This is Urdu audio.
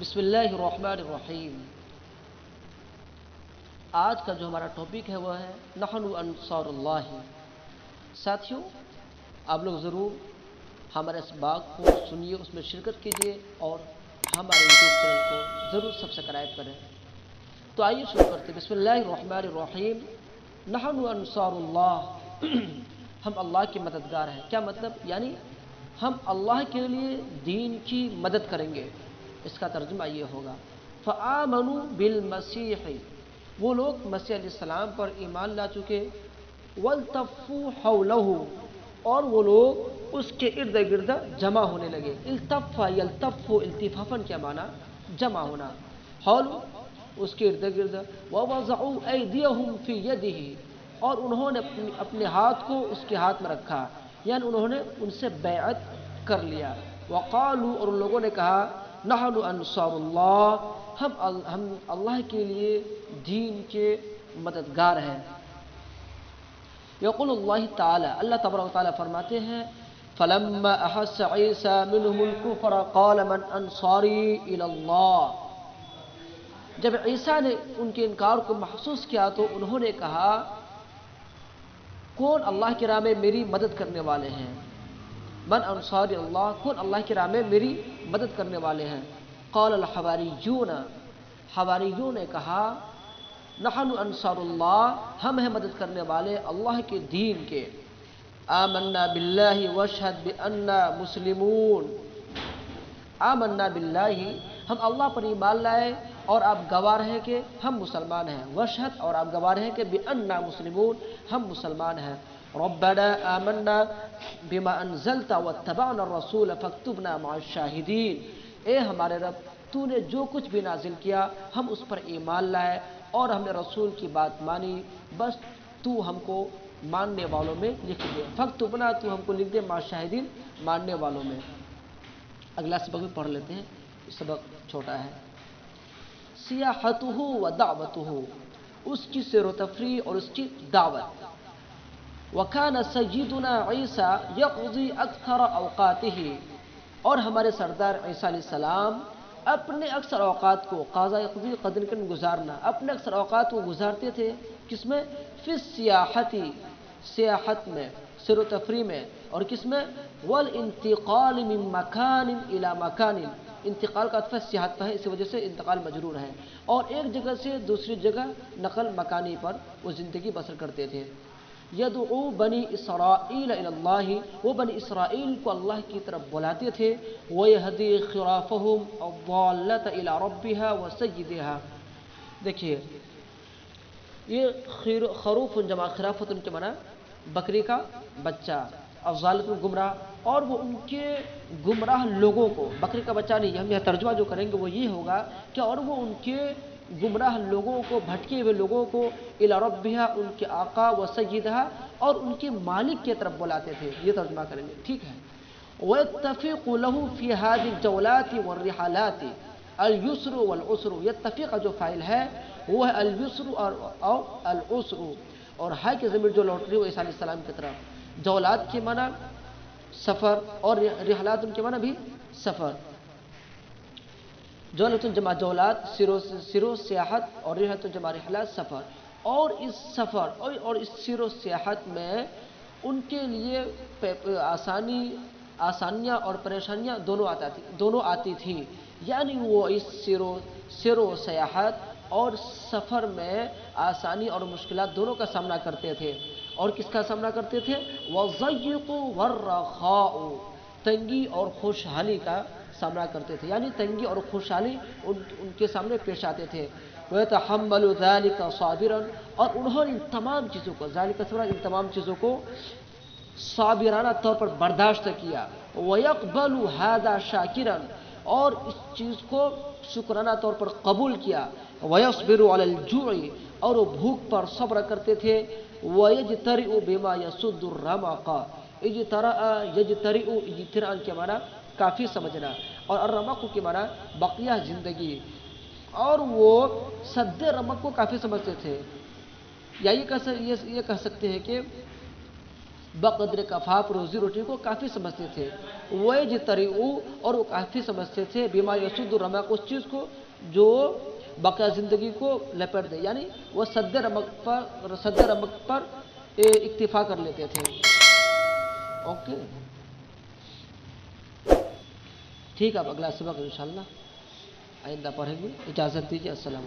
بسم اللہ الرحمن الرحیم۔ آج کا جو ہمارا ٹاپک ہے وہ ہے نحن انصار اللہ۔ ساتھیوں، آپ لوگ ضرور ہمارے اس بات کو سنیے، اس میں شرکت کیجیے اور ہمارے یوٹیوب چینل کو ضرور سبسکرائب کریں۔ تو آئیے شروع کرتے ہیں۔ بسم اللہ الرحمن الرحیم۔ نحن انصار اللہ، ہم اللہ کے مددگار ہیں۔ کیا مطلب؟ یعنی ہم اللہ کے لیے دین کی مدد کریں گے۔ اس کا ترجمہ یہ ہوگا، فآمنوا بالمسیح، وہ لوگ مسیح علیہ السلام پر ایمان لا چکے، والتفوا حولہ، اور وہ لوگ اس کے ارد گرد جمع ہونے لگے۔ التف یلتف التفافا کیا معنی؟ جمع ہونا۔ حول اس کے ارد گرد، ووضعوا ایدیہم فی یدہ، اور انہوں نے اپنے ہاتھ کو اس کے ہاتھ میں رکھا، یعنی انہوں نے ان سے بیعت کر لیا۔ وقالوا، اور ان لوگوں نے کہا، نحن انصار اللہ، ہم اللہ کے لیے دین کے مددگار ہیں۔ یقول اللہ تعالی، اللہ تبارک و تعالی فرماتے ہیں، فلما احس عیسی منهم الکفر قال من انصاری الی اللہ، جب عیسیٰ نے ان کے انکار کو محسوس کیا تو انہوں نے کہا، کون اللہ کی راہ میں میری مدد کرنے والے ہیں؟ من انصار اللہ، کون اللہ کی راہ میں میری مدد کرنے والے ہیں؟ قال الحواریون، حواریون نے کہا، نحن انصار اللہ، ہم ہیں مدد کرنے والے اللہ کے دین کے۔ آمنا باللہ واشہد بأننا مسلمون، آمنا باللہ، ہم اللہ پر ایمان لائے اور آپ گواہ ہیں کہ ہم مسلمان ہیں، واشہد، اور آپ گواہ ہیں کہ بأننا مسلمون، ہم مسلمان ہیں۔ ربنا آمنا بما انزلت واتبعنا الرسول فاکتبنا مع الشاہدین، اے ہمارے رب، تو نے جو کچھ بھی نازل کیا ہم اس پر ایمان لائے اور ہم نے رسول کی بات مانی، بس تو ہم کو ماننے والوں میں لکھ دے۔ فاکتبنا، تو ہم کو لکھ دے، مع الشاہدین، ماننے والوں میں۔ اگلا سبق بھی پڑھ لیتے ہیں، سبق چھوٹا ہے۔ سیاحتہ و دعوتہ، اس کی سیر و تفریح اور اس کی دعوت۔ وَكَانَ سَيِّدُنَا عِيسَى يَقْضِي أَكْثَرَ أَوْقَاتِهِ، اور ہمارے سردار عیسیٰ علیہ السلام اپنے اکثر اوقات کو، قضا یقضی قدر کن گزارنا، اپنے اکثر اوقات کو گزارتے تھے کس میں؟ فی السیاحتی، سیاحت میں، سیر و تفریح میں، اور کس میں؟ والانتقال من مکان الی مکان، انتقال کا عطف سیاحت پر ہے، اسی وجہ سے انتقال مجرور ہے، اور ایک جگہ سے دوسری جگہ نقل مکانی پر وہ زندگی بسر کرتے تھے۔ یدعو بنی اسرائیل الی اللہ، وہ بنی اسرائیل کو اللہ کی طرف بلاتے تھے۔ ویہدی خرافہم الضالۃ الی ربہا وسیدہا، دیکھیے یہ خروف جمع خرافت کے معنی بکری کا بچہ، الضالۃ گمراہ، اور وہ ان کے گمراہ لوگوں کو، بکری کا بچہ نہیں، ہم یہ ترجمہ جو کریں گے وہ یہ ہوگا کہ اور وہ ان کے گمراہ لوگوں کو، بھٹکے ہوئے لوگوں کو، الی ربہا، ان کے آقا، و سیدہا، اور ان کے مالک کی طرف بلاتے تھے، یہ ترجمہ کریں گے، ٹھیک ہے۔ وَيَتَّفِقُ لَهُ فِي هَذِهِ الْجَوْلَاتِ وَالرِّحَلَاتِ الْيُسْرُ وَالْعُسْرُ، یتفق جو فاعل ہے وہ ہے الْيُسْرُ اور الْعُسْرُ، اور ہے کی ضمیر جو لوٹ رہی ہے وہ عیسیٰ علیہ السلام کی طرف۔ جولات کے معنی سفر، اور رحلات ان کے معنی بھی سفر۔ جولت جمع جولات، سیرو سیاحت، اور رحلت جمع رحلات، سفر۔ اور اس سفر اور اس سیرو سیاحت میں ان کے لیے آسانیاں اور پریشانیاں دونوں آتی تھیں، یعنی وہ اس سیرو سیاحت اور سفر میں آسانی اور مشکلات دونوں کا سامنا کرتے تھے۔ اور کس کا سامنا کرتے تھے؟ وَالضَّيِّقُ وَالرَّخَاءُ، تنگی اور خوشحالی کا سامنا کرتے تھے، یعنی تنگی اور خوشحالی ان کے سامنے پیش آتے تھے۔ وَيَتَحَمَّلُ ذَلِكَ صَابِرًا، اور انہوں نے ان تمام چیزوں کو، ذَلِكَ صبرًا، ان تمام چیزوں کو صابرانہ طور پر برداشت کیا۔ وَيَقْبَلُ هَذَا شَاكِرًا، اور اس چیز کو شکرانہ طور پر قبول کیا۔ وَيَصْبِرُ عَلَى الْجُوعِ، اور وہ بھوک پر صبر کرتے تھے۔ وَيَجْتَرِئُ بِمَا يَسُدُّ الرَّمَقَ، یجترئ اجتراء کے معنی کافی سمجھنا، اور الرمق کے معنی بقیہ زندگی، اور وہ سد رمق کو کافی سمجھتے تھے، یا یہ کہہ سکتے ہیں کہ بقدر کفاف روزی روٹی کو کافی سمجھتے تھے، وَيَجْتَرِئُوا اور وہ کافی سمجھتے تھے بما یسد الرمق اس چیز کو جو بقیہ زندگی کو لپیٹ دے، یعنی وہ سد رمق پر اکتفا کر لیتے تھے. اوکے ٹھیک ہے، اب اگلا سبق انشاءاللہ آئندہ پڑھیں گے. اجازت دیجیے، السلام علیکم.